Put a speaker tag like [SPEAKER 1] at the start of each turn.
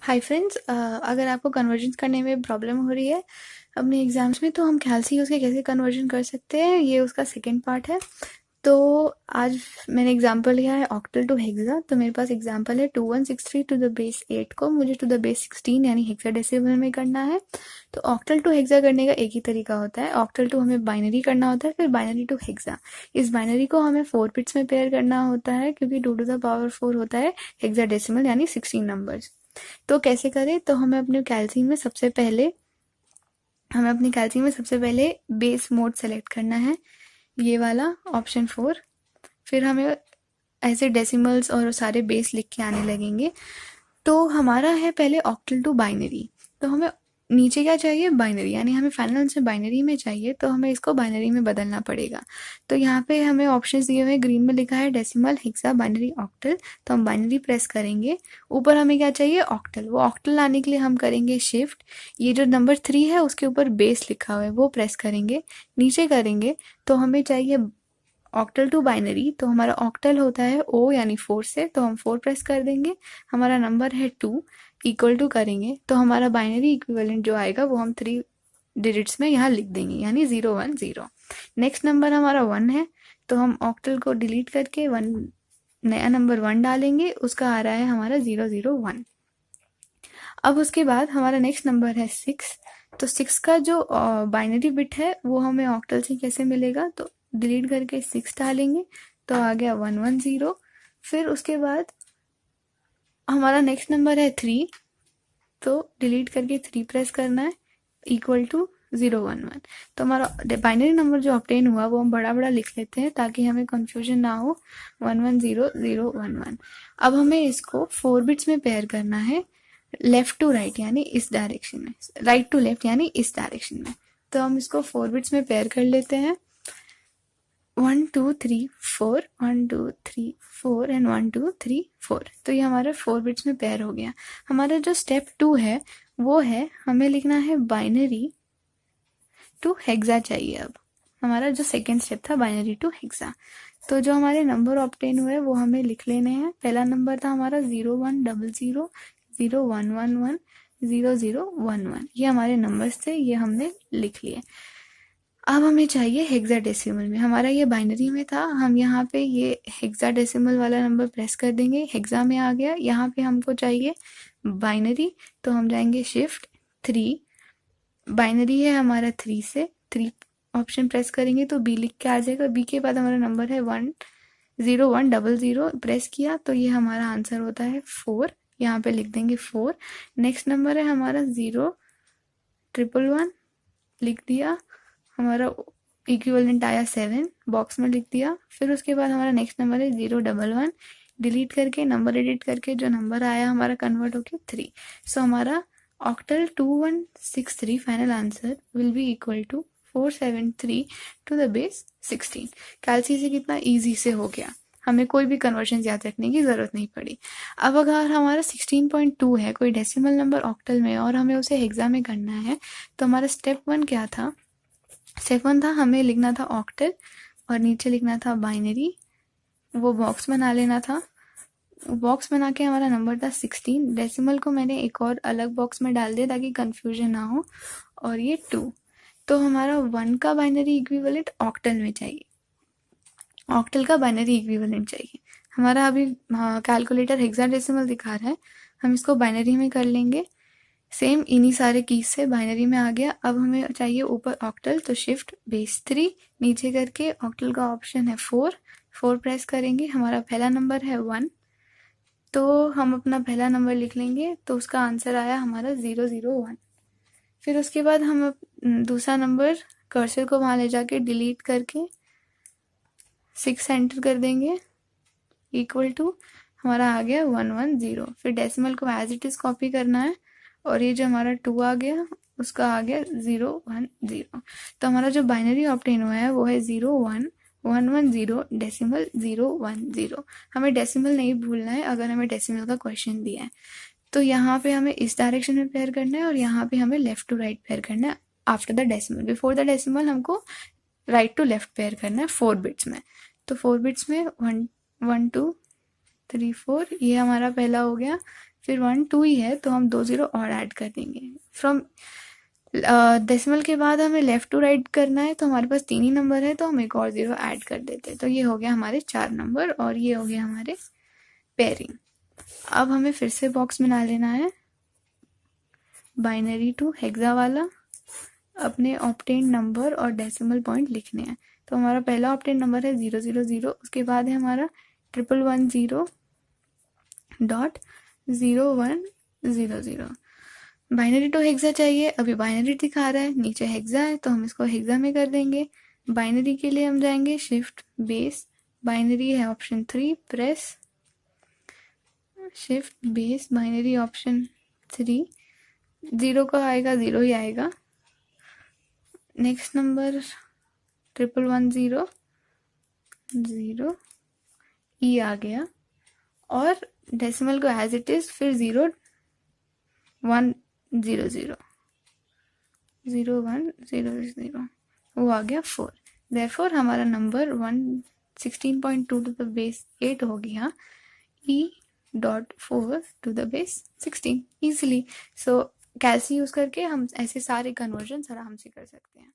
[SPEAKER 1] Hi friends, अगर आपको conversion करने में प्रॉब्लम हो रही है अपने एग्जाम्स में, तो हम ख्याल से ही उसके कैसे कन्वर्जन कर सकते हैं, ये उसका सेकंड पार्ट है। तो आज मैंने एग्जांपल लिया है ऑक्टल टू हेक्सा। तो मेरे पास एग्जांपल है 2163 टू द बेस 8 को मुझे टू द बेस 16 यानी हेक्साडेसिमल में करना है। तो ऑक्टल टू हेक्सा करने का एक ही तरीका होता है। ऑक्टल टू हमें बाइनरी करना होता है, फिर बाइनरी टू हेक्सा। इस बाइनरी को हमें 4 बिट्स में पेयर करना होता है, क्योंकि 2 टू द पावर 4 होता है हेक्साडेसिमल यानी 16 नंबर्स। तो कैसे करें? तो हमें अपनी कैल्सी में सबसे पहले बेस मोड सेलेक्ट करना है, ये वाला ऑप्शन 4। फिर हमें ऐसे डेसिमल्स और सारे बेस लिख के आने लगेंगे। तो हमारा है पहले ऑक्टल टू बाइनरी। तो हमें नीचे क्या चाहिए? बाइनरी, यानी हमें फाइनल आंसर बाइनरी में चाहिए, तो हमें इसको बाइनरी में बदलना पड़ेगा। तो यहाँ पे हमें ऑप्शंस दिए हुए हैं, ग्रीन में लिखा है डेसिमल, हेक्सा, बाइनरी, ऑक्टल। तो हम बाइनरी प्रेस करेंगे। ऊपर हमें क्या चाहिए? ऑक्टल। वो ऑक्टल लाने के लिए हम करेंगे शिफ्ट। ये जो नंबर 3 है उसके ऊपर बेस लिखा हुआ है वो प्रेस करेंगे। नीचे करेंगे तो हमें चाहिए ऑक्टल टू बाइनरी। तो हमारा ऑक्टल होता है ओ यानी 4 से, तो हम 4 प्रेस कर देंगे। हमारा नंबर है 2, इक्वल टू करेंगे तो हमारा बाइनरी इक्विवेलेंट जो आएगा वो हम 3 डिजिट्स में यहाँ लिख देंगे, यानी 010। नेक्स्ट नंबर हमारा 1 है, तो हम ऑक्टल को डिलीट करके नया नंबर 1 डालेंगे, उसका आ रहा है हमारा 001। अब उसके बाद हमारा नेक्स्ट नंबर है 6। तो 6 का जो बाइनरी बिट है वो हमें ऑक्टल से कैसे मिलेगा? तो डिलीट करके 6 डालेंगे तो आ गया 110। फिर उसके बाद हमारा नेक्स्ट नंबर है 3, तो डिलीट करके 3 प्रेस करना है, इक्वल टू 011। तो हमारा बाइनरी नंबर जो ऑब्टेन हुआ वो हम बड़ा बड़ा लिख लेते हैं ताकि हमें कंफ्यूजन ना हो। 110011। अब हमें इसको 4 बिट्स में पेयर करना है, लेफ्ट टू राइट यानी इस डायरेक्शन में, राइट टू लेफ्ट यानी इस डायरेक्शन में। तो हम इसको 4 बिट्स में पेयर कर लेते हैं। 1 2 3 4, 1 2 3 4 एंड 1 2 3 4। तो ये हमारा 4 बिट्स में पेयर हो गया। हमारा जो स्टेप 2 है वो है हमें लिखना है बाइनरी टू हेक्सा चाहिए। अब हमारा जो सेकेंड स्टेप था बाइनरी टू हेक्सा। तो जो हमारे नंबर ऑब्टेन हुए वो हमें लिख लेने हैं। पहला नंबर था हमारा 0100 0111 0011। ये हमारे नंबर्स थे, ये हमने लिख लिए। अब हमें चाहिए हेक्साडेसिमल में। हमारा ये बाइनरी में था, हम यहाँ पे ये हेक्साडेसिमल वाला नंबर प्रेस कर देंगे, हेक्सा में आ गया। यहाँ पे हमको चाहिए बाइनरी, तो हम जाएंगे शिफ्ट 3। बाइनरी है हमारा 3 से, 3 ऑप्शन प्रेस करेंगे तो बी लिख के आ जाएगा। बी के बाद हमारा नंबर है 10100। प्रेस किया तो ये हमारा आंसर होता है 4, यहाँ पे लिख देंगे 4। नेक्स्ट नंबर है हमारा 0111, लिख दिया। हमारा इक्विवेलेंट आया 7, बॉक्स में लिख दिया। फिर उसके बाद हमारा नेक्स्ट नंबर है 011, डिलीट करके नंबर एडिट करके जो नंबर आया हमारा कन्वर्ट होके 3। सो हमारा octal 2163 final answer will be equal to 473 to the base 16। कैल्सी से कितना इजी से हो गया, हमें कोई भी कन्वर्शन याद रखने की जरूरत नहीं पड़ी। अब अगर हमारा 16.2 है कोई डेसिमल नंबर ऑक्टल में और हमें उसे हेक्सा में करना है, तो हमारा स्टेप 1 क्या था? स्टेप 1 था हमें लिखना था ऑक्टल और नीचे लिखना था बाइनरी, वो बॉक्स बना लेना था। बॉक्स बना के हमारा नंबर था 16। डेसिमल को मैंने एक और अलग बॉक्स में डाल दिया ताकि कंफ्यूजन ना हो। और ये 2। तो हमारा 1 का बाइनरी इक्विवेलेंट ऑक्टल में चाहिए, ऑक्टल का बाइनरी इक्विवेलेंट चाहिए। हमारा अभी कैलकुलेटर हेक्साडेसिमल दिखा रहा है, हम इसको बाइनरी में कर लेंगे। सेम इन्हीं सारे कीज से बाइनरी में आ गया। अब हमें चाहिए ऊपर ऑक्टल, तो शिफ्ट बेस 3, नीचे करके ऑक्टल का ऑप्शन है 4, 4 प्रेस करेंगे। हमारा पहला नंबर है 1, तो हम अपना पहला नंबर लिख लेंगे, तो उसका आंसर आया हमारा 001। फिर उसके बाद हम दूसरा नंबर कर्सर को वहां ले जाके डिलीट करके 6 एंटर कर देंगे, इक्वल टू हमारा आ गया 110। फिर डेसिमल को एज इट इज कॉपी करना है और ये जो हमारा 2 आ गया उसका आ गया 010। तो हमारा जो बाइनरी ऑब्टेन हुआ है वो है 01110 डेसिमल 010। हमें डेसिमल नहीं भूलना है अगर हमें डेसिमल का क्वेश्चन दिया है। तो यहाँ पे हमें इस डायरेक्शन में पेयर करना है और यहाँ पे हमें लेफ्ट टू राइट पेयर करना है। After the decimal, before the decimal हमको राइट टू लेफ्ट पेयर करना है 4 बिट्स में। तो 4 बिट्स में 1 1 2 3 4, ये हमारा पहला हो गया। फिर 1 2 ही है तो हम 2 0 और ऐड कर देंगे। फ्रॉम डेसिमल के बाद हमें लेफ्ट टू राइट करना है, तो हमारे पास 3 ही नंबर है तो हम एक और 0 ऐड कर देते हैं। तो ये हो गया हमारे 4 नंबर और ये हो गया हमारे पेयरिंग। अब हमें फिर से बॉक्स बना लेना है बाइनरी टू हेक्सा वाला, अपने ऑप्टेन नंबर और डेसिमल पॉइंट लिखने हैं। तो हमारा पहला ऑप्टेन नंबर है 000, उसके बाद है हमारा 111.0100। बाइनरी टू हेक्सा चाहिए, अभी बाइनरी दिखा रहा है, नीचे हेक्सा है तो हम इसको हेक्सा में कर देंगे। बाइनरी के लिए हम जाएंगे शिफ्ट बेस, बाइनरी है option 3, press shift base binary option 3, 0 का आएगा 0 ही आएगा। नेक्स्ट नंबर 1110 ई आ गया और डेसिमल को एज इट इज फिर 0 1 0 0 0 1 0 0 वो आ गया 4। देयरफॉर हमारा नंबर 116.2 टू द बेस 8 हो गया E.4 to the base 16 easily. So कैलसी यूज करके हम ऐसे सारे कन्वर्जन आराम से कर सकते हैं।